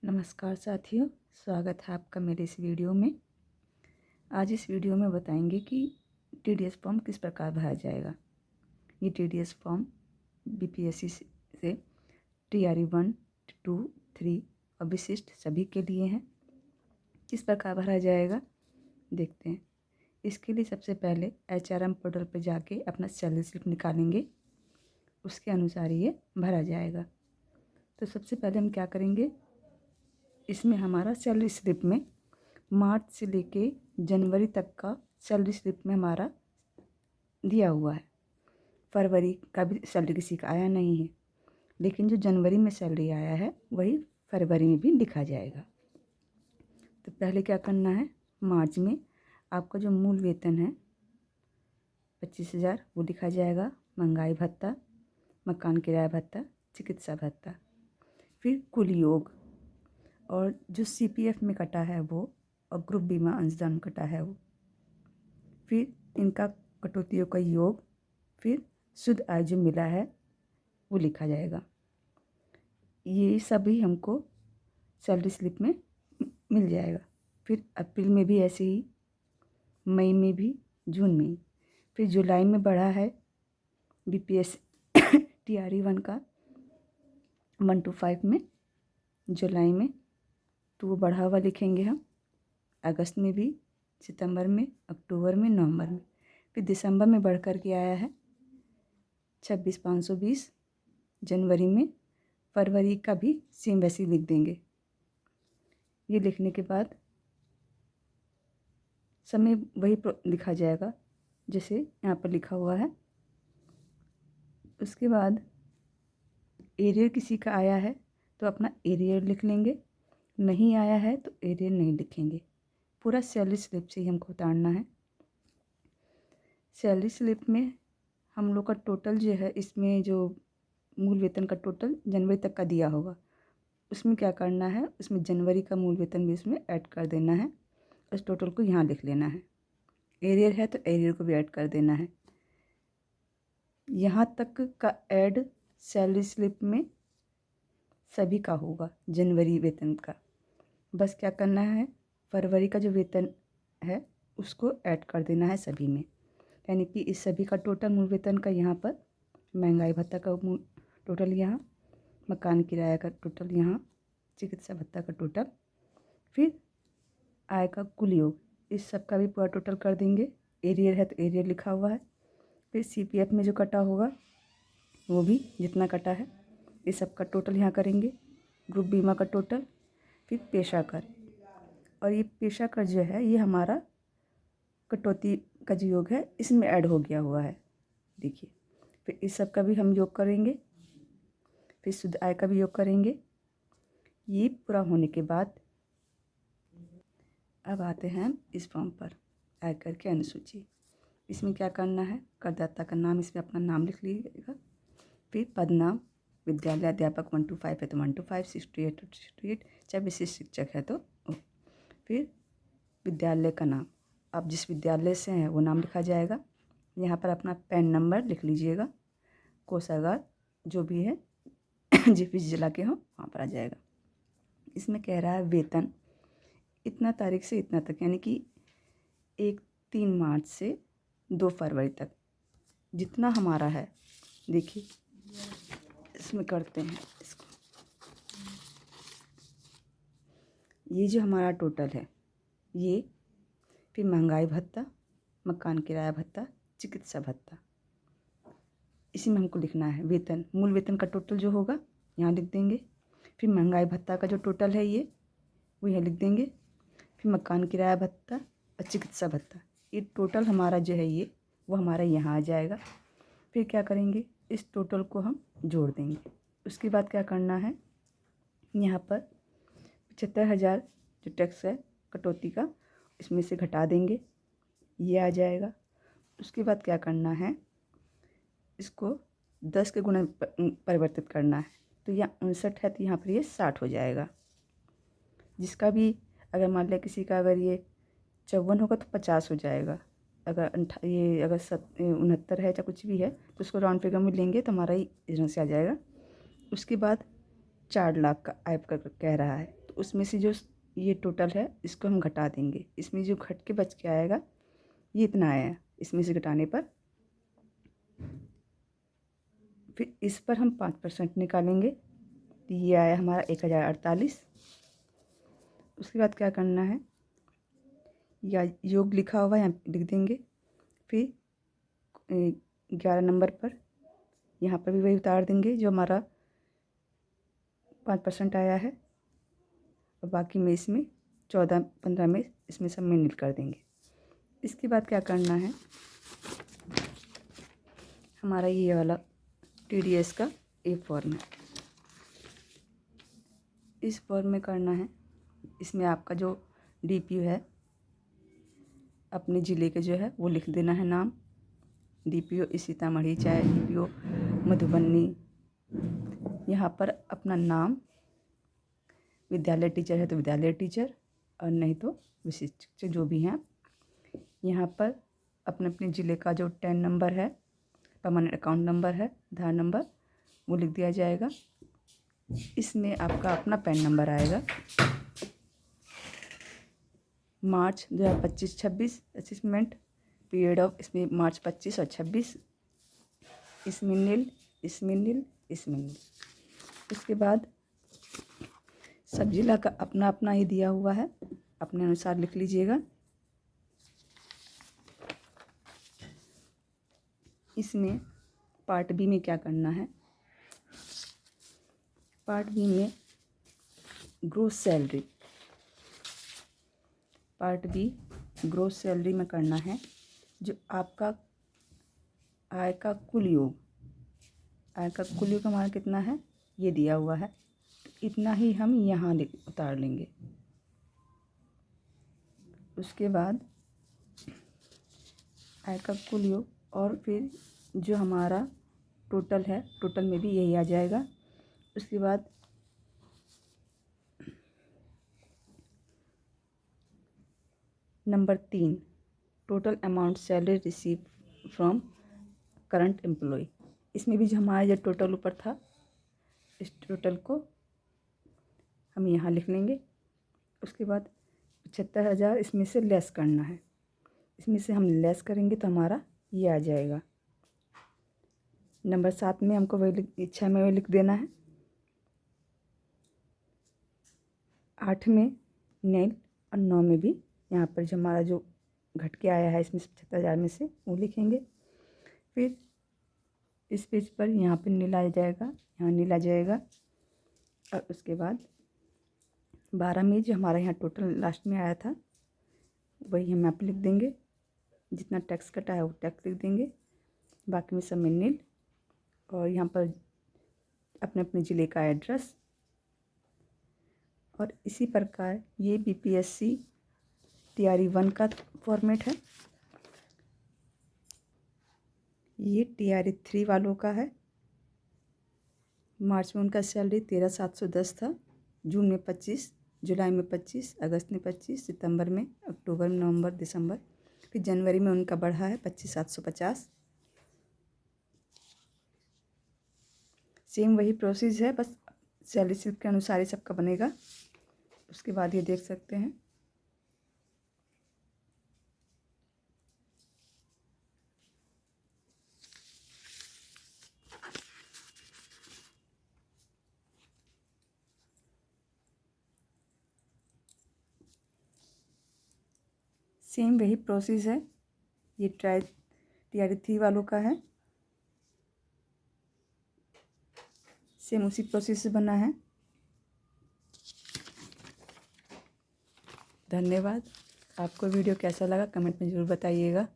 नमस्कार साथियों, स्वागत है आपका मेरे इस वीडियो में। आज इस वीडियो में बताएंगे कि टीडीएस फॉर्म किस प्रकार भरा जाएगा। ये टीडीएस फॉर्म बीपीएससी से टीआरई 1, 2, 3 और विशिष्ट सभी के लिए हैं। किस प्रकार भरा जाएगा देखते हैं। इसके लिए सबसे पहले एचआरएम पोर्टल पर जाके अपना सैलरी स्लिप निकालेंगे, उसके अनुसार ये भरा जाएगा। तो सबसे पहले हम क्या करेंगे, इसमें हमारा सैलरी स्लिप में मार्च से लेके जनवरी तक का सैलरी स्लिप में हमारा दिया हुआ है। फरवरी का भी सैलरी किसी का आया नहीं है, लेकिन जो जनवरी में सैलरी आया है वही फरवरी में भी लिखा जाएगा। तो पहले क्या करना है, मार्च में आपका जो मूल वेतन है 25,000 वो लिखा जाएगा। महंगाई भत्ता, मकान किराया भत्ता, चिकित्सा भत्ता, फिर कुल योग और जो सीपीएफ में कटा है वो, और ग्रुप बीमा अंशदान कटा है वो, फिर इनका कटौतियों का योग, फिर शुद्ध आय जो मिला है वो लिखा जाएगा। ये सभी हमको सैलरी स्लिप में मिल जाएगा। फिर अप्रैल में भी ऐसे ही, मई में भी, जून में ही। फिर जुलाई में बढ़ा है बीपीएस टीआरई 1 का 1 to 5 में, जुलाई में तो वो बढ़ा हुआ लिखेंगे हम। अगस्त में भी, सितंबर में, अक्टूबर में, नवंबर में। फिर दिसंबर में बढ़ कर के आया है 26,520। जनवरी में, फरवरी का भी सेम वैसे ही लिख देंगे। ये लिखने के बाद समय वही लिखा जाएगा जैसे यहाँ पर लिखा हुआ है। उसके बाद एरियर किसी का आया है तो अपना एरियर लिख लेंगे, नहीं आया है तो एरियर नहीं लिखेंगे। पूरा सैलरी स्लिप से ही हमको उतारना है। सैलरी स्लिप में हम लोग का टोटल जो है, इसमें जो मूल वेतन का टोटल जनवरी तक का दिया होगा, उसमें क्या करना है, उसमें जनवरी का मूल वेतन भी उसमें ऐड कर देना है। उस टोटल को यहाँ लिख लेना है। एरियर है तो एरियर को भी ऐड कर देना है। यहाँ तक का ऐड सैलरी स्लिप में सभी का होगा, जनवरी वेतन का। बस क्या करना है, फरवरी का जो वेतन है उसको ऐड कर देना है सभी में। यानी कि इस सभी का टोटल मूल वेतन का यहाँ पर, महंगाई भत्ता का मूल टोटल यहाँ, मकान किराया का टोटल यहाँ, चिकित्सा भत्ता का टोटल, फिर आय का कुल योग, इस सब का भी पूरा टोटल कर देंगे। एरियर है तो एरियर लिखा हुआ है। फिर सीपीएफ में जो कटा होगा वो भी जितना कटा है, इस सब का टोटल यहाँ करेंगे। ग्रुप बीमा का टोटल, फिर पेशा कर, और ये पेशा कर जो है ये हमारा कटौती का जो योग है इसमें ऐड हो गया हुआ है, देखिए। फिर इस सब का भी हम योग करेंगे, फिर शुद्ध आय का भी योग करेंगे। ये पूरा होने के बाद अब आते हैं इस फॉर्म पर, आयकर की अनुसूची। इसमें क्या करना है, करदाता का नाम, इसमें अपना नाम लिख लीजिएगा। फिर पद नाम, विद्यालय अध्यापक 1 to 5 है तो 1 to 5, 6 to 8 to 6 to 8, चाहे विशिष्ट शिक्षक है तो। फिर विद्यालय का नाम, आप जिस विद्यालय से हैं वो नाम लिखा जाएगा। यहाँ पर अपना पैन नंबर लिख लीजिएगा, कोषागार जो भी है जिस जिला के हो वहाँ पर आ जाएगा। इसमें कह रहा है वेतन इतना तारीख से इतना तक, यानी कि 3 मार्च से 2 फरवरी तक जितना हमारा है। देखिए इसमें करते हैं इसको, ये जो हमारा टोटल है ये, फिर महंगाई भत्ता, मकान किराया भत्ता, चिकित्सा भत्ता, इसी में हमको लिखना है। वेतन, मूल वेतन का टोटल जो होगा यहाँ लिख देंगे। फिर महंगाई भत्ता का जो टोटल है ये वो यहाँ लिख देंगे। फिर मकान किराया भत्ता और चिकित्सा भत्ता, ये टोटल हमारा जो है ये वो हमारा यहाँ आ जाएगा। फिर क्या करेंगे, इस टोटल को हम जोड़ देंगे। उसके बाद क्या करना है, यहाँ पर 75,000 जो टैक्स है कटौती का, इसमें से घटा देंगे, ये आ जाएगा। उसके बाद क्या करना है, इसको 10 के गुणा परिवर्तित करना है। तो यहाँ 59 है तो यहाँ पर ये 60 हो जाएगा। जिसका भी अगर मान लिया किसी का अगर ये 54 होगा तो 50 हो जाएगा। अगर 69 है या कुछ भी है तो उसको राउंड फिगर में लेंगे तो हमारा ही इस रंग से आ जाएगा। उसके बाद 4 लाख का आय कर कह रहा है, तो उसमें से जो ये टोटल है इसको हम घटा देंगे। इसमें जो घट के बच के आएगा ये इतना आया, इसमें से घटाने पर फिर इस पर हम 5% निकालेंगे तो ये आया हमारा 1048। उसके बाद क्या करना है, या योग लिखा हुआ है यहाँ लिख देंगे। फिर 11 नंबर पर यहाँ पर भी वही उतार देंगे जो हमारा 5% आया है, और बाकी में इसमें 14-15 में इसमें सब में नील कर देंगे। इसके बाद क्या करना है, हमारा ये वाला TDS का ए फॉर्म है, इस फॉर्म में करना है। इसमें आपका जो DPO है अपने ज़िले के जो है वो लिख देना है नाम। DPO सीतामढ़ी चाहे DPO मधुबनी, यहाँ पर अपना नाम, विद्यालय टीचर है तो विद्यालय टीचर, और नहीं तो विशिष्ट शिक्षक जो भी हैं। यहाँ पर अपने अपने ज़िले का जो 10 नंबर है, परमानेंट अकाउंट नंबर है, आधार नंबर, वो लिख दिया जाएगा। इसमें आपका अपना पैन नंबर आएगा। मार्च 2025-26 असेसमेंट पीरियड ऑफ, इसमें मार्च 25 और 26, इसमें नील, इसमें नील, इसमें नील। उसके बाद सब जिला का अपना अपना ही दिया हुआ है, अपने अनुसार लिख लीजिएगा। इसमें पार्ट बी में क्या करना है, पार्ट बी में gross salary, part B gross salary में करना है जो आपका आय का कुल योग, आय का कुल योग हमारा कितना है ये दिया हुआ है, इतना ही हम यहाँ उतार लेंगे। उसके बाद आय का कुल योग और फिर जो हमारा टोटल है, टोटल में भी यही आ जाएगा। उसके बाद number 3, total amount salary receive from current employ, इसमें भी जो हमारा जो टोटल ऊपर था इस टोटल को हम यहाँ लिख लेंगे। उसके बाद 75,000 इसमें से लेस करना है, इसमें से हम लेस करेंगे तो हमारा ये आ जाएगा। नंबर 7 में हमको वही 6 में वही लिख देना है, 8 में नील और 9 में भी यहाँ पर जो हमारा जो घट के आया है इसमें 75,000 में से वो लिखेंगे। फिर इस पेज पर यहाँ पर नील आ जाएगा, यहाँ नील आ जाएगा। और उसके बाद 12 में जो हमारा यहाँ टोटल लास्ट में आया था वही हम यहाँ पर लिख देंगे, जितना टैक्स कटा है वो टैक्स लिख देंगे, बाकी में सब में नील। और यहाँ पर अपने अपने ज़िले का एड्रेस। और इसी प्रकार ये BPSC TRE 1 का फॉर्मेट है, ये TRE 3 वालों का है। मार्च में उनका सैलरी 13,710 था, जून में 25, जुलाई में 25, अगस्त में 25, सितंबर में, अक्टूबर में, नवंबर, दिसंबर, फिर जनवरी में उनका बढ़ा है 25,750। सेम वही प्रोसेस है, बस सैलरी स्लिप के अनुसार ही सबका बनेगा। उसके बाद ये देख सकते हैं सेम वही प्रोसेस है, ये TRE 3 वालों का है, सेम उसी प्रोसेस से बना है। धन्यवाद। आपको वीडियो कैसा लगा कमेंट में ज़रूर बताइएगा।